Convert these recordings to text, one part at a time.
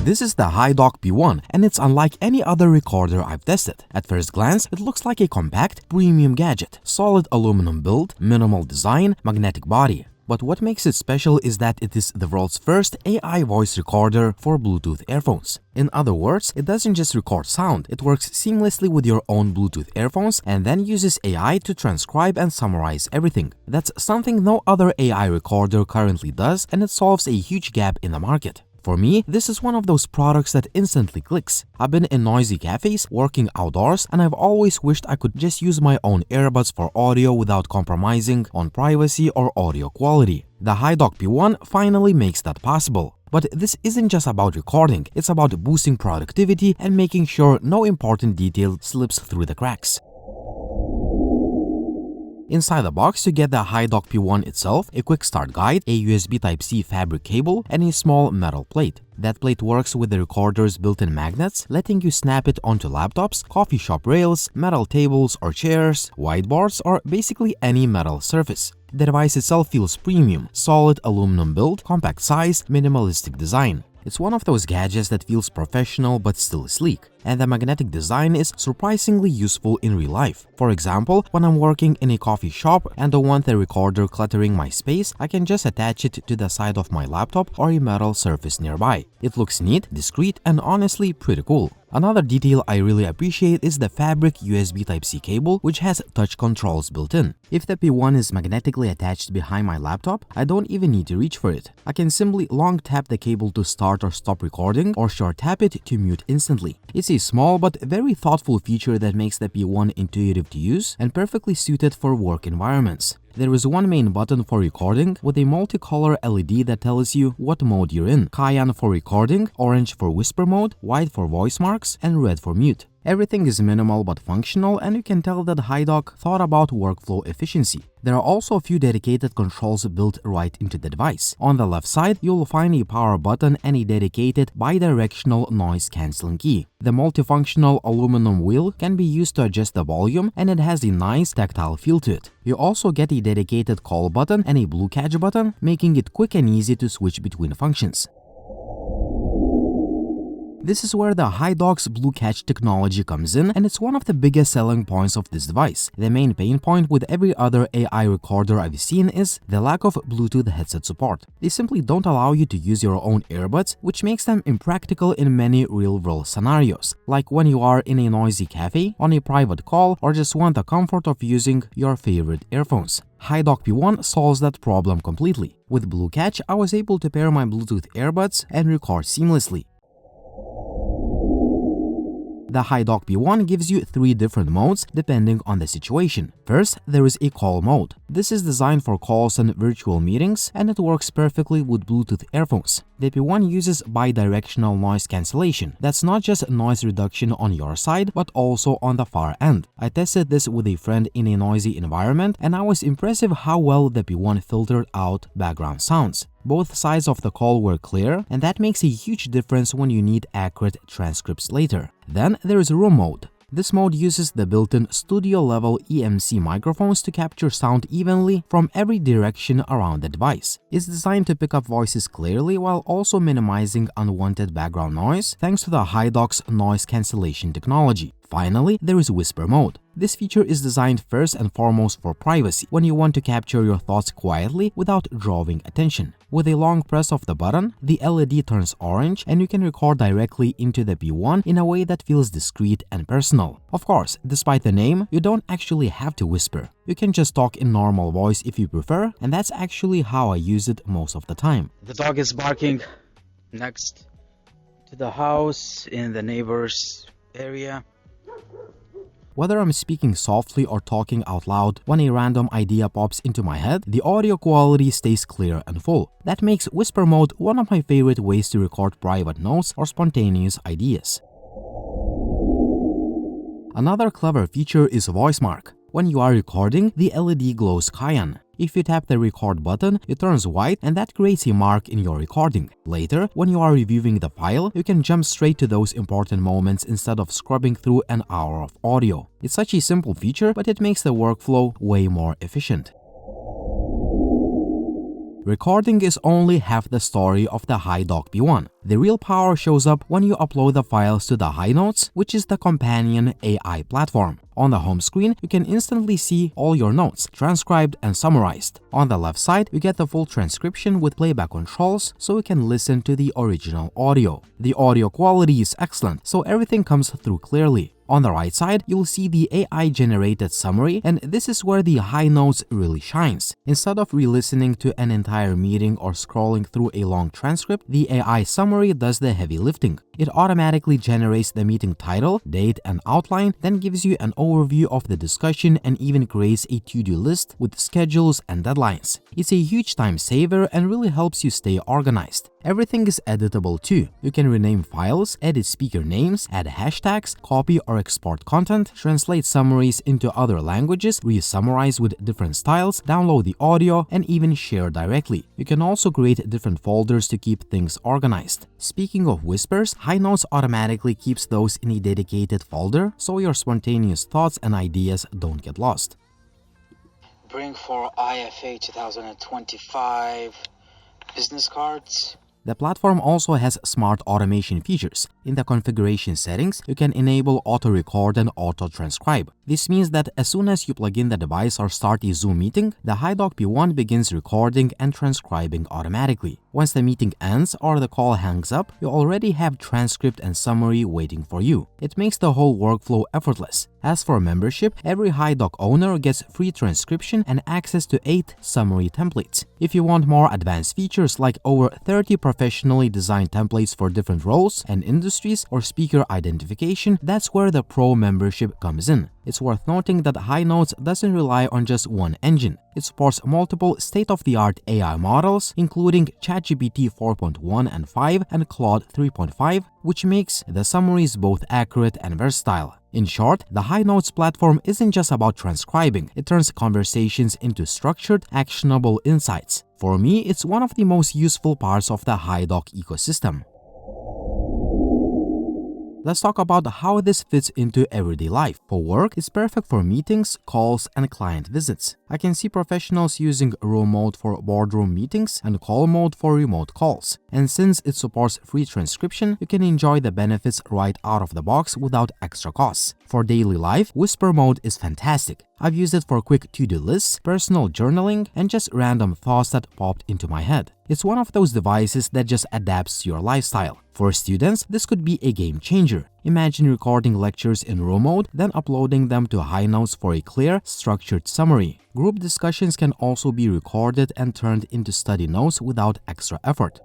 This is the HiDock P1, and it's unlike any other recorder I've tested. At first glance, it looks like a compact, premium gadget. Solid aluminum build, minimal design, magnetic body. But what makes it special is that it is the world's first AI voice recorder for Bluetooth earphones. In other words, it doesn't just record sound, it works seamlessly with your own Bluetooth earphones and then uses AI to transcribe and summarize everything. That's something no other AI recorder currently does, and it solves a huge gap in the market. For me, this is one of those products that instantly clicks. I've been in noisy cafes, working outdoors, and I've always wished I could just use my own earbuds for audio without compromising on privacy or audio quality. The HiDock P1 finally makes that possible. But this isn't just about recording, it's about boosting productivity and making sure no important detail slips through the cracks. Inside the box, you get the HiDock P1 itself, a quick start guide, a USB Type-C fabric cable, and a small metal plate. That plate works with the recorder's built-in magnets, letting you snap it onto laptops, coffee shop rails, metal tables or chairs, whiteboards, or basically any metal surface. The device itself feels premium, solid aluminum build, compact size, minimalistic design. It's one of those gadgets that feels professional but still sleek, and the magnetic design is surprisingly useful in real life. For example, when I'm working in a coffee shop and don't want the recorder cluttering my space, I can just attach it to the side of my laptop or a metal surface nearby. It looks neat, discreet, and honestly pretty cool. Another detail I really appreciate is the fabric USB Type-C cable, which has touch controls built in. If the P1 is magnetically attached behind my laptop, I don't even need to reach for it. I can simply long tap the cable to start or stop recording, or short tap it to mute instantly. It's a small but very thoughtful feature that makes the P1 intuitive to use and perfectly suited for work environments. There is one main button for recording with a multicolor LED that tells you what mode you're in. Cyan for recording, orange for whisper mode, white for voice marks, and red for mute. Everything is minimal but functional, and you can tell that HiDock thought about workflow efficiency. There are also a few dedicated controls built right into the device. On the left side, you'll find a power button and a dedicated bidirectional noise-canceling key. The multifunctional aluminum wheel can be used to adjust the volume, and it has a nice tactile feel to it. You also get a dedicated call button and a blue catch button, making it quick and easy to switch between functions. This is where the HiDock's Blue Catch technology comes in, and it's one of the biggest selling points of this device. The main pain point with every other AI recorder I've seen is the lack of Bluetooth headset support. They simply don't allow you to use your own earbuds, which makes them impractical in many real-world scenarios, like when you are in a noisy cafe, on a private call, or just want the comfort of using your favorite earphones. HiDock P1 solves that problem completely. With Blue Catch, I was able to pair my Bluetooth earbuds and record seamlessly. The HiDock P1 gives you 3 different modes depending on the situation. First, there is a call mode. This is designed for calls and virtual meetings, and it works perfectly with Bluetooth earphones. The P1 uses bidirectional noise cancellation. That's not just noise reduction on your side, but also on the far end. I tested this with a friend in a noisy environment, and I was impressed how well the P1 filtered out background sounds. Both sides of the call were clear, and that makes a huge difference when you need accurate transcripts later. Then there is room mode. This mode uses the built-in studio-level EMC microphones to capture sound evenly from every direction around the device. It's designed to pick up voices clearly while also minimizing unwanted background noise thanks to the HiDock's noise cancellation technology. Finally, there is whisper mode. This feature is designed first and foremost for privacy, when you want to capture your thoughts quietly without drawing attention. With a long press of the button, the LED turns orange and you can record directly into the P1 in a way that feels discreet and personal. Of course, despite the name, you don't actually have to whisper. You can just talk in normal voice if you prefer, and that's actually how I use it most of the time. The dog is barking next to the house in the neighbor's area. Whether I'm speaking softly or talking out loud, when a random idea pops into my head, the audio quality stays clear and full. That makes whisper mode one of my favorite ways to record private notes or spontaneous ideas. Another clever feature is voice mark. When you are recording, the LED glows cyan. If you tap the record button, it turns white, and that creates a mark in your recording. Later, when you are reviewing the file, you can jump straight to those important moments instead of scrubbing through an hour of audio. It's such a simple feature, but it makes the workflow way more efficient. Recording is only half the story of the HiDock P1. The real power shows up when you upload the files to the HiNotes, which is the companion AI platform. On the home screen, you can instantly see all your notes, transcribed and summarized. On the left side, you get the full transcription with playback controls, so you can listen to the original audio. The audio quality is excellent, so everything comes through clearly. On the right side, you'll see the AI-generated summary, and this is where the HiNotes really shines. Instead of re-listening to an entire meeting or scrolling through a long transcript, the AI summary does the heavy lifting. It automatically generates the meeting title, date, and outline, then gives you an overview of the discussion and even creates a to-do list with schedules and deadlines. It's a huge time saver and really helps you stay organized. Everything is editable too. You can rename files, edit speaker names, add hashtags, copy or export content, translate summaries into other languages, re-summarize with different styles, download the audio, and even share directly. You can also create different folders to keep things organized. Speaking of whispers, HiNotes automatically keeps those in a dedicated folder, so your spontaneous thoughts and ideas don't get lost. Bring for IFA 2025 business cards. The platform also has smart automation features. In the configuration settings, you can enable auto-record and auto-transcribe. This means that as soon as you plug in the device or start a Zoom meeting, the HiDock P1 begins recording and transcribing automatically. Once the meeting ends or the call hangs up, you already have transcript and summary waiting for you. It makes the whole workflow effortless. As for membership, every HiDock owner gets free transcription and access to 8 summary templates. If you want more advanced features like over 30 professionally designed templates for different roles and industries or speaker identification, that's where the Pro membership comes in. It's worth noting that HiNotes doesn't rely on just one engine. It supports multiple state-of-the-art AI models, including ChatGPT 4.1 and 5 and Claude 3.5, which makes the summaries both accurate and versatile. In short, the HiNotes platform isn't just about transcribing, it turns conversations into structured, actionable insights. For me, it's one of the most useful parts of the HiDock ecosystem. Let's talk about how this fits into everyday life. For work, it's perfect for meetings, calls, and client visits. I can see professionals using room mode for boardroom meetings and call mode for remote calls. And since it supports free transcription, you can enjoy the benefits right out of the box without extra costs. For daily life, Whisper mode is fantastic. I've used it for quick to-do lists, personal journaling, and just random thoughts that popped into my head. It's one of those devices that just adapts to your lifestyle. For students, this could be a game changer. Imagine recording lectures in room mode, then uploading them to HiNotes for a clear, structured summary. Group discussions can also be recorded and turned into study notes without extra effort.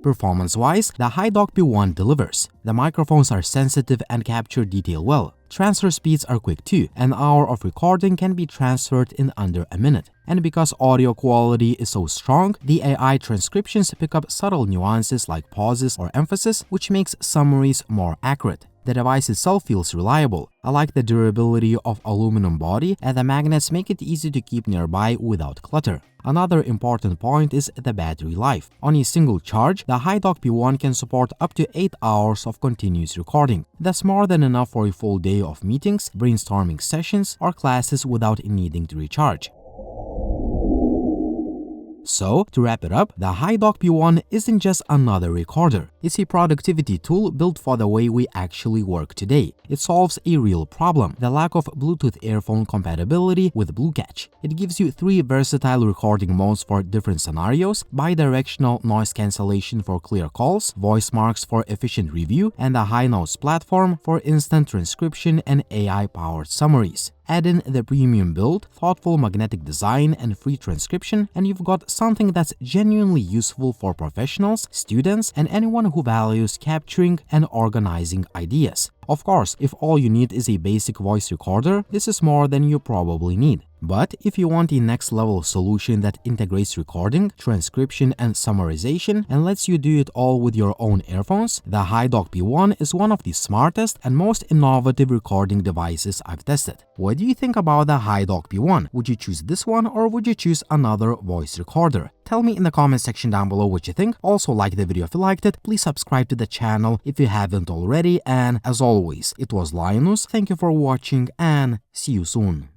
Performance-wise, the HiDock P1 delivers. The microphones are sensitive and capture detail well. Transfer speeds are quick too. An hour of recording can be transferred in under a minute. And because audio quality is so strong, the AI transcriptions pick up subtle nuances like pauses or emphasis, which makes summaries more accurate. The device itself feels reliable. I like the durability of aluminum body, and the magnets make it easy to keep nearby without clutter. Another important point is the battery life. On a single charge, the HiDock P1 can support up to 8 hours of continuous recording. That's more than enough for a full day of meetings, brainstorming sessions, or classes without needing to recharge. So, to wrap it up, the HiDock P1 isn't just another recorder. It's a productivity tool built for the way we actually work today. It solves a real problem, the lack of Bluetooth earphone compatibility with BlueCatch. It gives you 3 versatile recording modes for different scenarios, bidirectional noise cancellation for clear calls, voice marks for efficient review, and the HiNotes platform for instant transcription and AI-powered summaries. Add in the premium build, thoughtful magnetic design, and free transcription, and you've got something that's genuinely useful for professionals, students, and anyone who values capturing and organizing ideas. Of course, if all you need is a basic voice recorder, this is more than you probably need. But if you want a next-level solution that integrates recording, transcription, and summarization and lets you do it all with your own earphones, the HiDock P1 is one of the smartest and most innovative recording devices I've tested. What do you think about the HiDock P1? Would you choose this one or would you choose another voice recorder? Tell me in the comment section down below what you think. Also, like the video if you liked it. Please subscribe to the channel if you haven't already. And as always, it was Linus. Thank you for watching and see you soon.